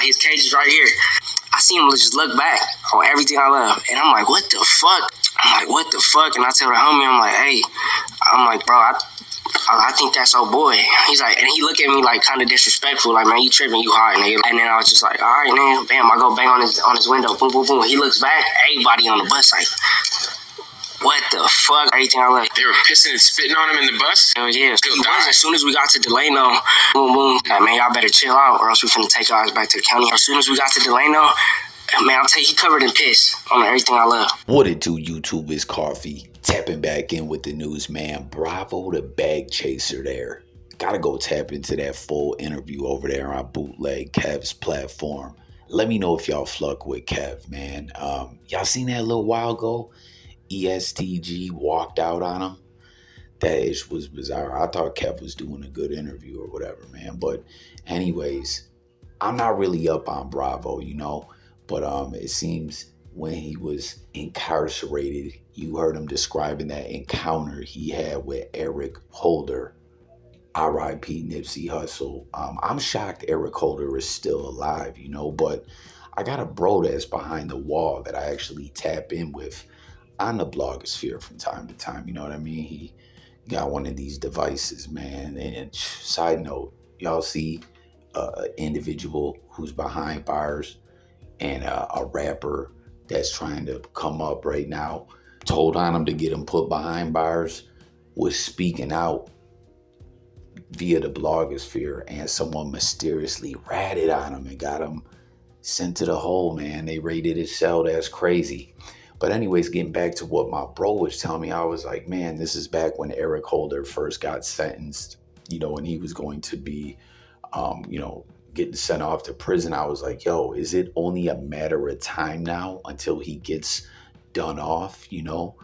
like his cage is right here. I see him just look back on everything I love. And I'm like, what the fuck? And I tell the homie, I'm like, hey, I'm like, bro, I think that's our boy. He's like, and he look at me like kind of disrespectful, like, man, you tripping, you hard, nigga. And then I was just like, all right, man, bam, I go bang on his window, boom, boom, boom. He looks back, everybody on the bus like, what the fuck? Everything I love. They were pissing and spitting on him in the bus? Hell yeah. As soon as we got to Delano, boom, boom, like, man, y'all better chill out or else we finna take our ass back to the county. As soon as we got to Delano, man, I'll tell you, he covered in piss on everything I love. What it do, YouTube? Is Coffee tapping back in with the news, man. Bravo the bag chaser there. Gotta go tap into that full interview over there on Bootleg Kev's platform. Let me know if y'all fuck with Kev, man. Y'all seen that a little while ago? ESTG walked out on him. That ish was bizarre. I thought Kev was doing a good interview or whatever, man. But anyways, I'm not really up on Bravo, you know. But it seems when he was incarcerated, you heard him describing that encounter he had with Eric Holder, R.I.P. Nipsey Hussle. I'm shocked Eric Holder is still alive, you know. But I got a bro that's behind the wall that I actually tap in with on the blogosphere from time to time, you know what I mean? He got one of these devices, man. And side note, y'all see an individual who's behind bars and a rapper that's trying to come up right now, told on him to get him put behind bars, was speaking out via the blogosphere, and someone mysteriously ratted on him and got him sent to the hole, man. They raided his cell. That's crazy. But anyways, getting back to what my bro was telling me, I was like, man, this is back when Eric Holder first got sentenced, you know, and he was going to be, you know, getting sent off to prison. I was like, yo, is it only a matter of time now until he gets done off, you know?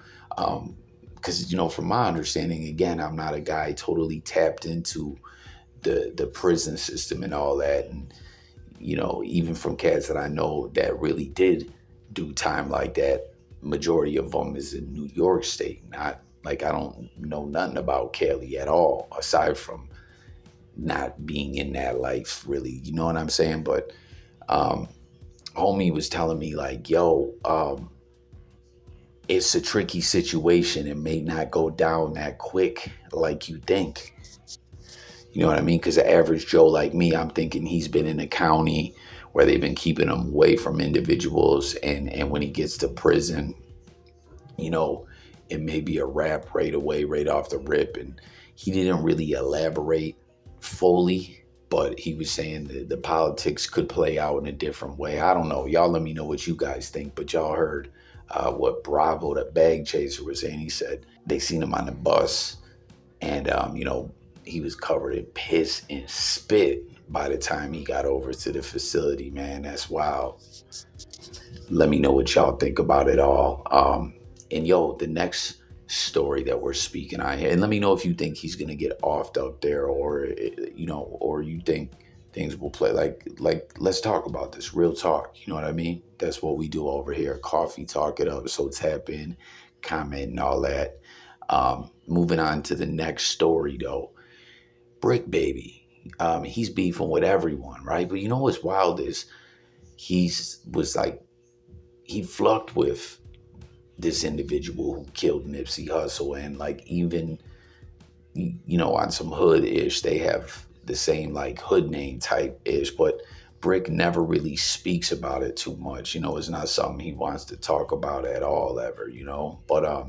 Because, you know, from my understanding, again, I'm not a guy totally tapped into the prison system and all that. And, you know, even from cats that I know that really did do time like that, majority of them is in New York State. Not like I don't know nothing about Cali at all, aside from not being in that life really, you know what I'm saying? But homie was telling me like, yo, it's a tricky situation. It may not go down that quick like you think. You know what I mean? Because the average Joe like me, I'm thinking he's been in a county where they've been keeping him away from individuals. And when he gets to prison, you know, it may be a wrap right away, right off the rip. And he didn't really elaborate fully, but he was saying that the politics could play out in a different way. I don't know. Y'all let me know what you guys think. But y'all heard what Bravo, the bag chaser, was saying. He said they seen him on the bus and, you know, he was covered in piss and spit by the time he got over to the facility, man. That's wild. Let me know what y'all think about it all. And yo, the next story that we're speaking on here, and let me know if you think he's gonna get offed up there, or you know, or you think things will play like let's talk about this, real talk, you know what I mean? That's what we do over here, Coffee Talk It Up. So tap in, comment and all that. Moving on to the next story though, Bricc baby. He's beefing with everyone, right? But you know what's wild is he flucked with this individual who killed Nipsey Hussle, and like even, you know, on some hood-ish, they have the same like hood name type ish, but Bricc never really speaks about it too much. You know, it's not something he wants to talk about at all ever, you know. But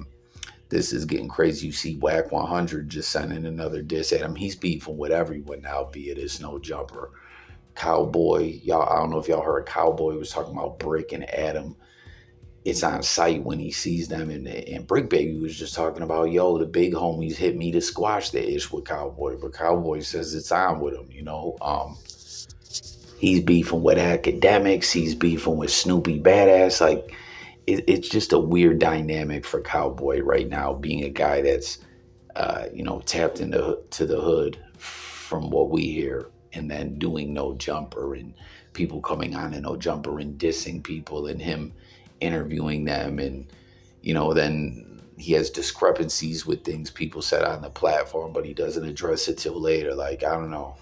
this is getting crazy. You see WACK100 just sending another diss at him. He's beefing with everyone now, be it it's no jumper. Cowboy, y'all, I don't know if y'all heard Cowboy was talking about Bricc and Adam. It's on sight when he sees them, and Bricc baby was just talking about, yo, the big homies hit me to squash the ish with Cowboy, but Cowboy says it's on with him, you know. He's beefing with academics, he's beefing with Snoopy Badass. Like it's just a weird dynamic for Cowboy right now, being a guy that's you know, tapped into the hood from what we hear, and then doing No Jumper and people coming on in No Jumper and dissing people and him interviewing them, and you know, then he has discrepancies with things people said on the platform, but he doesn't address it till later. Like, I don't know,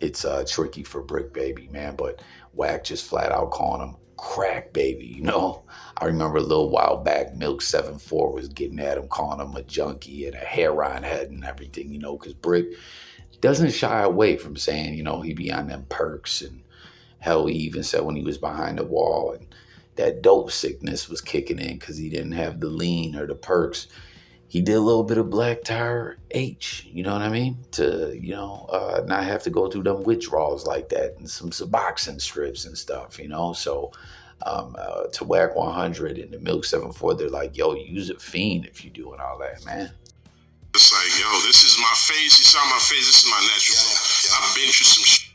it's tricky for Bricc, baby, man. But WACK just flat out calling him crack baby, you know. I remember a little while back, Milk 74 was getting at him, calling him a junkie and a hair-on head and everything, you know, because Bricc doesn't shy away from saying, you know, he be on them perks. And hell, he even said when he was behind the wall and that dope sickness was kicking in because he didn't have the lean or the perks, he did a little bit of black tar H, you know what I mean? To, you know, not have to go through them withdrawals like that and some Suboxone strips and stuff, you know? So to WACK100 and the Milk 74, they're like, yo, use a fiend if you're doing all that, man. It's like, yo, this is my face. You saw my face. This is my natural. I've been through some shit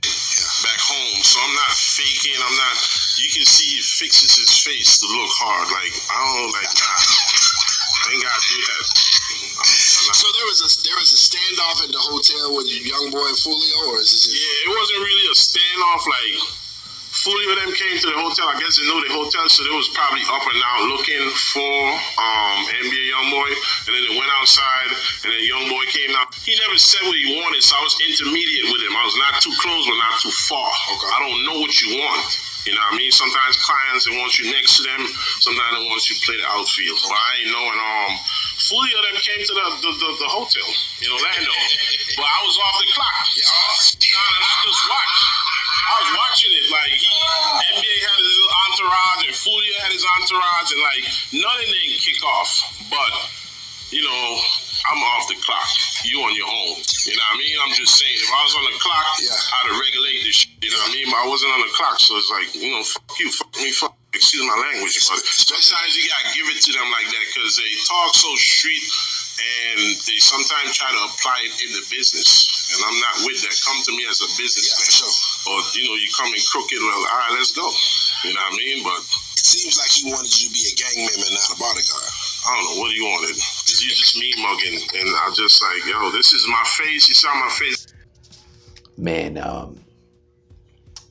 back home, so I'm not faking. I'm not. You can see he fixes his face to look hard. Like I don't like. Nah, I ain't gotta do that. So there was a standoff at the hotel with Young Boy and Fulio, or is this? Yeah, it wasn't really a standoff. Like Fulio them came to the hotel. I guess they know the hotel, so they was probably up and out looking for NBA Youngboy, and then they went outside, and then Youngboy came out. He never said what he wanted, so I was intermediate with him. I was not too close, but not too far. Okay. I don't know what you want. You know what I mean? Sometimes clients, they want you next to them. Sometimes they want you to play the outfield. But I ain't knowing. Fulio them came to the hotel in Orlando, but I was off the clock. And I just watched. I was watching it. Like NBA had his little entourage, and Fulio had his entourage, and like none of them didn't kick off. But you know, I'm off the clock. You on your own. You know what I mean? I'm just saying, if I was on the clock, I'd have regulated this shit. You know what I mean? But I wasn't on the clock, so it's like, you know, fuck you, fuck me, fuck. Excuse my language, but sometimes you gotta give it to them like that because they talk so street and they sometimes try to apply it in the business. And I'm not with that. Come to me as a businessman. Sure. Or, you know, you come in crooked, well, all right, let's go. You know what I mean? But it seems like he wanted you to be a gang member, not a bodyguard. I don't know. What do you wanted? You just me mugging. And I just like, yo, this is my face. You saw my face. Man,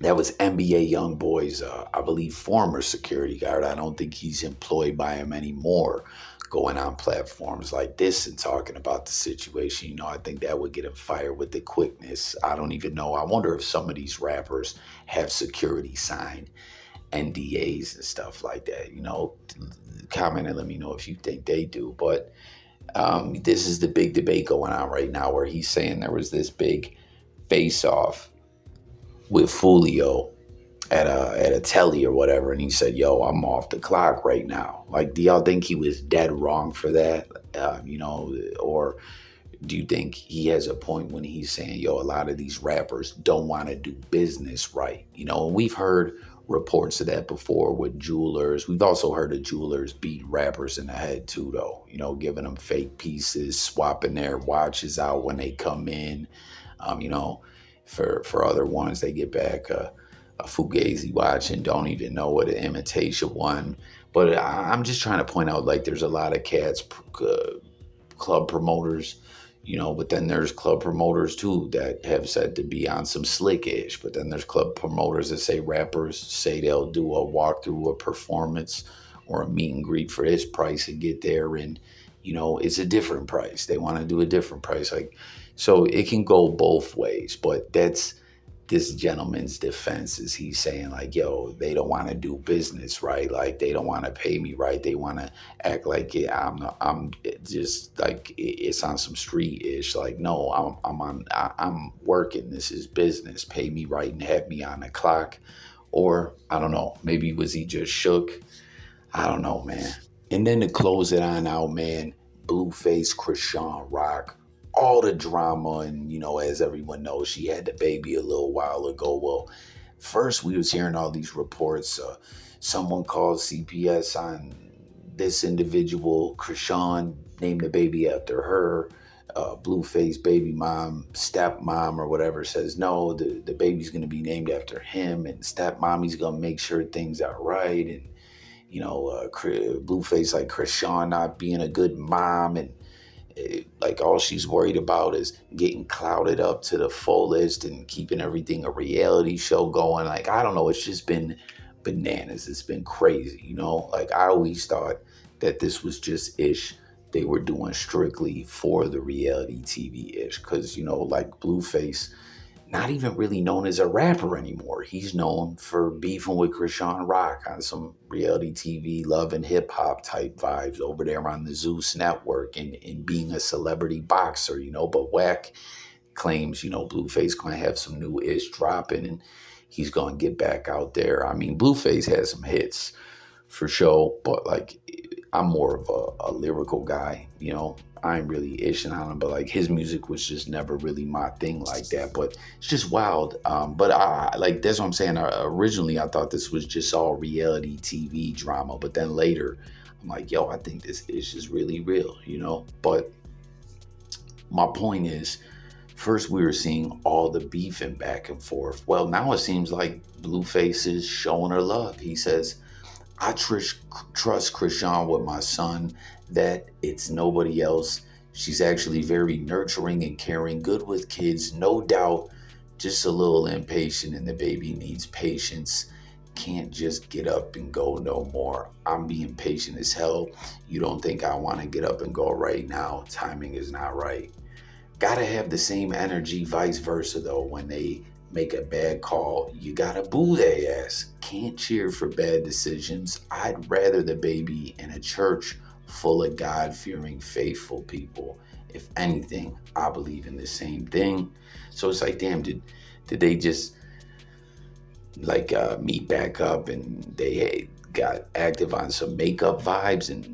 that was NBA Youngboy's, I believe, former security guard. I don't think he's employed by him anymore, going on platforms like this and talking about the situation. You know, I think that would get him fired with the quickness. I don't even know. I wonder if some of these rappers have security signed NDAs and stuff like that. You know, comment and let me know if you think they do. But this is the big debate going on right now where he's saying there was this big face-off with Fulio at a telly or whatever, and he said, yo, I'm off the clock right now. Like, do y'all think he was dead wrong for that? You know, or do you think he has a point when he's saying, yo, a lot of these rappers don't want to do business right? You know, and we've heard reports of that before with jewelers. We've also heard of jewelers beat rappers in the head too, though, you know, giving them fake pieces, swapping their watches out when they come in. You know, for other ones, they get back a Fugazi watch and don't even know what an imitation one. But I'm just trying to point out, like, there's a lot of cats, club promoters, you know, but then there's club promoters too that have said to be on some slick-ish. But then there's club promoters that say rappers say they'll do a walkthrough, a performance, or a meet and greet for this price and get there, and you know, it's a different price. They want to do a different price. Like, so it can go both ways, but that's this gentleman's defense. Is he's saying like, yo, they don't want to do business right. Like, they don't want to pay me right. They want to act like I'm just like it's on some street ish. Like, no, I'm working. This is business. Pay me right and have me on the clock. Or I don't know, maybe was he just shook? I don't know, man. And then to close it on out, man, Blueface, Chrisean, Rock, all the drama. And, you know, as everyone knows, she had the baby a little while ago. Well, first we was hearing all these reports. Someone called CPS on this individual. Chrisean named the baby after her. Blueface baby mom, stepmom or whatever says, no, the baby's going to be named after him. And stepmommy's going to make sure things are right. And, you know, Blueface, like, Chrisean not being a good mom, and like all she's worried about is getting clouded up to the fullest and keeping everything a reality show going. Like, I don't know, it's just been bananas. It's been crazy, you know. Like, I always thought that this was just ish. They were doing strictly for the reality TV ish, because, you know, like Blueface, not even really known as a rapper anymore. He's known for beefing with Chrisean Rock on some reality TV, love and hip hop type vibes over there on the Zeus network, and being a celebrity boxer, but WACK claims, Blueface gonna have some new ish dropping and he's gonna get back out there. I mean, Blueface has some hits for sure, but like, I'm more of a lyrical guy, I ain't really ishing on him, but like his music was just never really my thing like that. But it's just wild. But that's what I'm saying. Originally, I thought this was just all reality TV drama, but then later, I'm like, yo, I think this is just really real, But my point is, first we were seeing all the beefing back and forth. Well, now it seems like Blueface is showing her love. He says, I trust Chrisean with my son, that it's nobody else. She's actually very nurturing and caring, good with kids, no doubt, just a little impatient, and the baby needs patience. Can't just get up and go no more. I'm being patient as hell. You don't think I want to get up and go right now? Timing is not right. Gotta have the same energy, vice versa though. When they make a bad call, you gotta boo their ass. Can't cheer for bad decisions. I'd rather the baby in a church full of God-fearing, faithful people. If anything, I believe in the same thing. So it's like, damn, did they just meet back up and they got active on some makeup vibes and,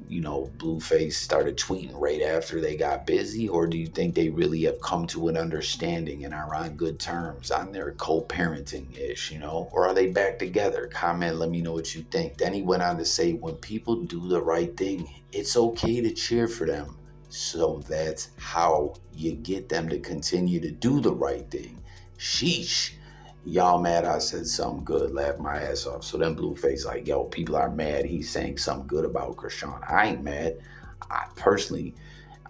Blueface started tweeting right after they got busy? Or do you think they really have come to an understanding and are on good terms on their co-parenting-ish, Or are they back together? Comment, let me know what you think. Then he went on to say, when people do the right thing, it's okay to cheer for them. So that's how you get them to continue to do the right thing. Sheesh. Y'all mad I said something good, laughed my ass off. So then Blueface like, yo, people are mad he's saying something good about Chrisean. I ain't mad. I personally,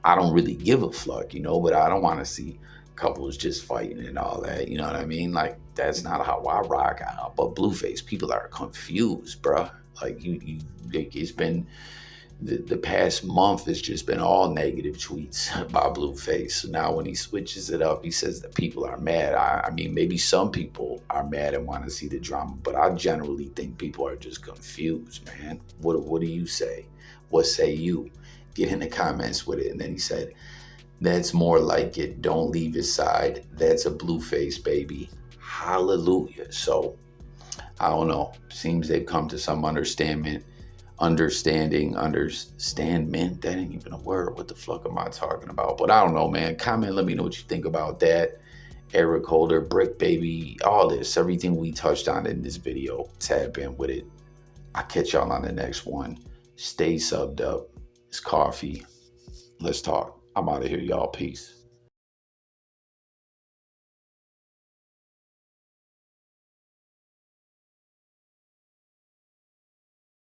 I don't really give a fuck, but I don't want to see couples just fighting and all that, you know what I mean? Like, that's not how I rock out. But Blueface, people are confused, bruh. Like, it's been... The past month has just been all negative tweets by Blueface. So now when he switches it up, he says that people are mad. I mean, maybe some people are mad and want to see the drama, but I generally think people are just confused, man. What do you say? What say you? Get in the comments with it. And then he said, that's more like it. Don't leave his side. That's a Blueface, baby. Hallelujah. So, I don't know. Seems they've come to some understandment. Understandment, that ain't even a word. What the fuck am I talking about? But I don't know, man. Comment, let me know what you think about that. Eric Holder, Bricc, baby, all this, everything we touched on in this video, tap in with it. I'll catch y'all on the next one. Stay subbed up. It's coffee. Let's talk. I'm out of here, y'all. Peace.